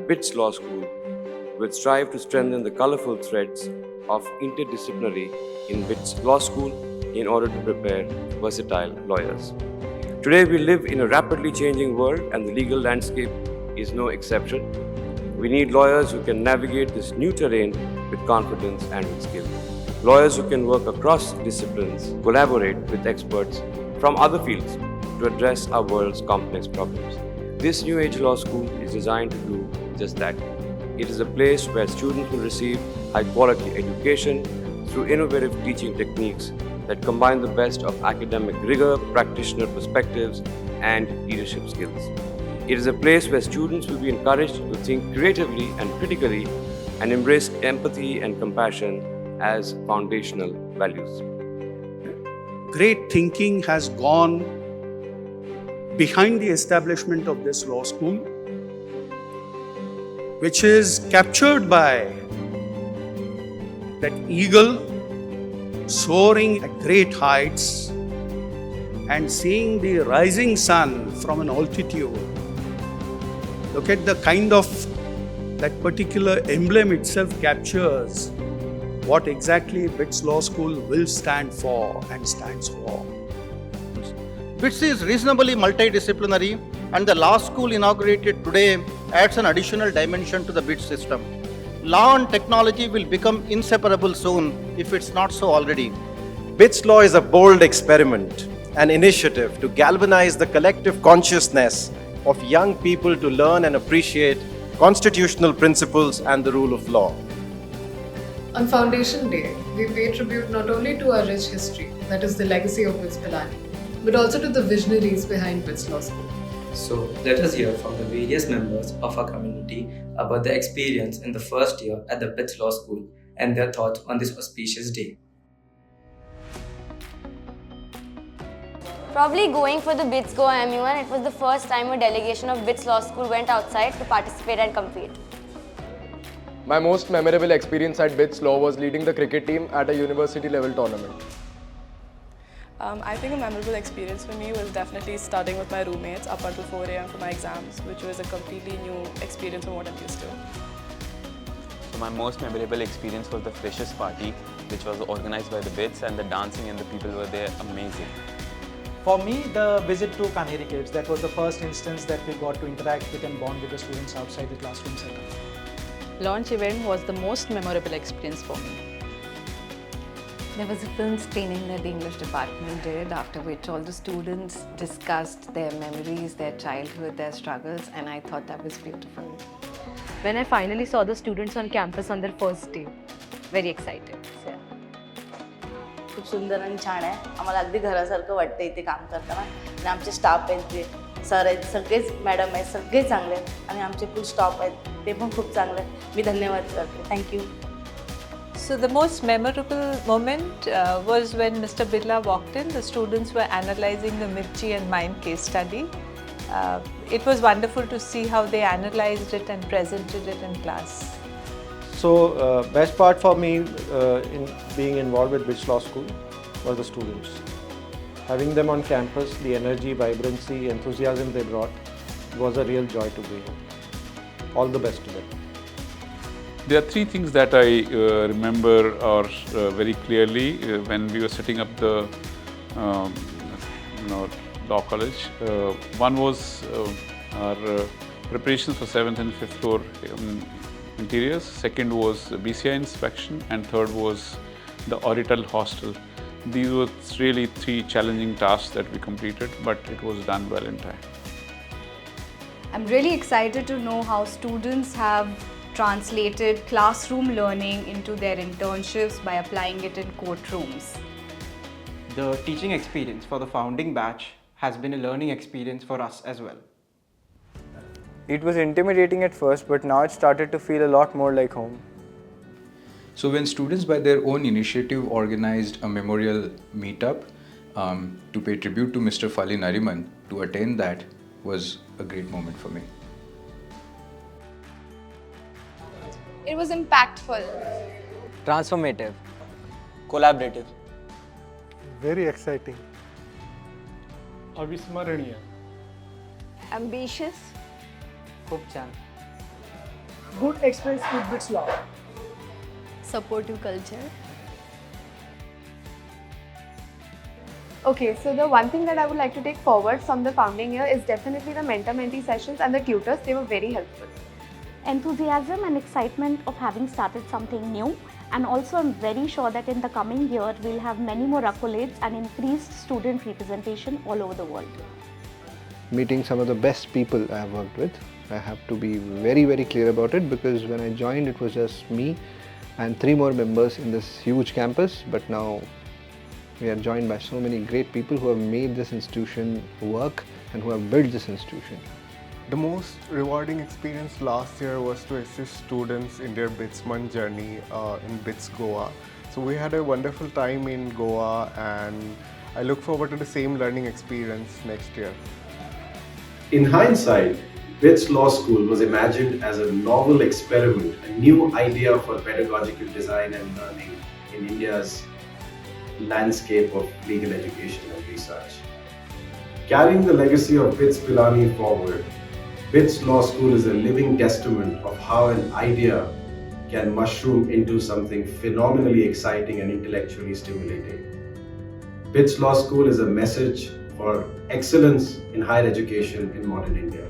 BITS Law School will strive to strengthen the colorful threads of interdisciplinary in BITS Law School in order to prepare versatile lawyers. Today, we live in a rapidly changing world, and the legal landscape is no exception. We need lawyers who can navigate this new terrain with confidence and with skill. Lawyers who can work across disciplines, collaborate with experts from other fields to address our world's complex problems. This New Age Law School is designed to do just that. It is a place where students will receive high quality education through innovative teaching techniques that combine the best of academic rigor, practitioner perspectives, and leadership skills. It is a place where students will be encouraged to think creatively and critically and embrace empathy and compassion as foundational values. Great thinking has gone behind the establishment of this law school, which is captured by that eagle soaring at great heights and seeing the rising sun from an altitude. Look at the kind of that particular emblem itself captures what exactly BITS Law School will stand for and stands for. BITS is reasonably multidisciplinary, and the law school inaugurated today adds an additional dimension to the BITS system. Law and technology will become inseparable soon, if it's not so already. BITS Law is a bold experiment, an initiative to galvanize the collective consciousness of young people to learn and appreciate constitutional principles and the rule of law. On Foundation Day, we pay tribute not only to our rich history, that is the legacy of BITS Pilani, but also to the visionaries behind BITS Law School. So let us hear from the various members of our community about their experience in the first year at the BITS Law School and their thoughts on this auspicious day. Probably going for the BITS Go MU1, it was the first time a delegation of BITS Law School went outside to participate and compete. My most memorable experience at BITS Law was leading the cricket team at a university level tournament. I think a memorable experience for me was definitely studying with my roommates up until 4 a.m. for my exams, which was a completely new experience from what I'm used to. So my most memorable experience was the freshers party, which was organized by the BITS, and the dancing and the people were there amazing. For me, the visit to Kanheri Caves, that was the first instance that we got to interact with and bond with the students outside the classroom setup. Launch event was the most memorable experience for me. There was a film screening that the English department did, after which all the students discussed their memories, their childhood, their struggles, and I thought that was beautiful. When I finally saw the students on campus on their first day, very excited. खूप सुंदर आणि छान आहे. आम्हाला अगदी घरासारखं वाटतं इथे काम करताना. आणि आमचे स्टाफ आहेत, जे सर आहेत, सगळेच मॅडम आहेत, सगळे चांगले आहेत आणि आमचे फुल स्टाफ आहेत, ते पण खूप चांगले आहेत. मी धन्यवाद करते. Thank you. So the most memorable moment was when Mr. Birla walked in. The students were analyzing the Mirchi and Mime case study. It was wonderful to see how they analyzed it and presented it in class. So best part for me in being involved with BITS Law School was the students. Having them on campus, the energy, vibrancy, enthusiasm they brought was a real joy to be here. All the best to them. There are three things that I remember very clearly when we were setting up the law college. One was our preparations for 7th and 5th floor interiors. Second was BCI inspection, and third was the Oriental hostel. These were really three challenging tasks that we completed, but it was done well in time. I'm really excited to know how students have translated classroom learning into their internships by applying it in courtrooms. The teaching experience for the founding batch has been a learning experience for us as well. It was intimidating at first, but now it started to feel a lot more like home. So when students by their own initiative organized a memorial meetup to pay tribute to Mr. Fali Nariman, to attend that was a great moment for me. It was impactful. Transformative. Collaborative. Very exciting. अविस्मरणीय. Ambitious. खूप छान. good experience with BITS Law? Supportive culture. Okay, so the one thing that I would like to take forward from the founding year is definitely the mentor-mentee sessions and the tutors. They were very helpful. Enthusiasm and excitement of having started something new, and also I'm very sure that in the coming year we'll have many more accolades and increased student representation all over the world. Meeting some of the best people I have worked with. I have to be very, very clear about it, because when I joined it was just me and 3 more members in this huge campus, but now we are joined by so many great people who have made this institution work and who have built this institution. The most rewarding experience last year was to assist students in their BITS month journey in BITS Goa. So we had a wonderful time in Goa, and I look forward to the same learning experience next year. In hindsight, BITS Law School was imagined as a novel experiment, a new idea for pedagogical design and learning in India's landscape of legal education and research. Carrying the legacy of BITS Pilani forward, BITS Law School is a living testament of how an idea can mushroom into something phenomenally exciting and intellectually stimulating. BITS Law School is a message for excellence in higher education in modern India.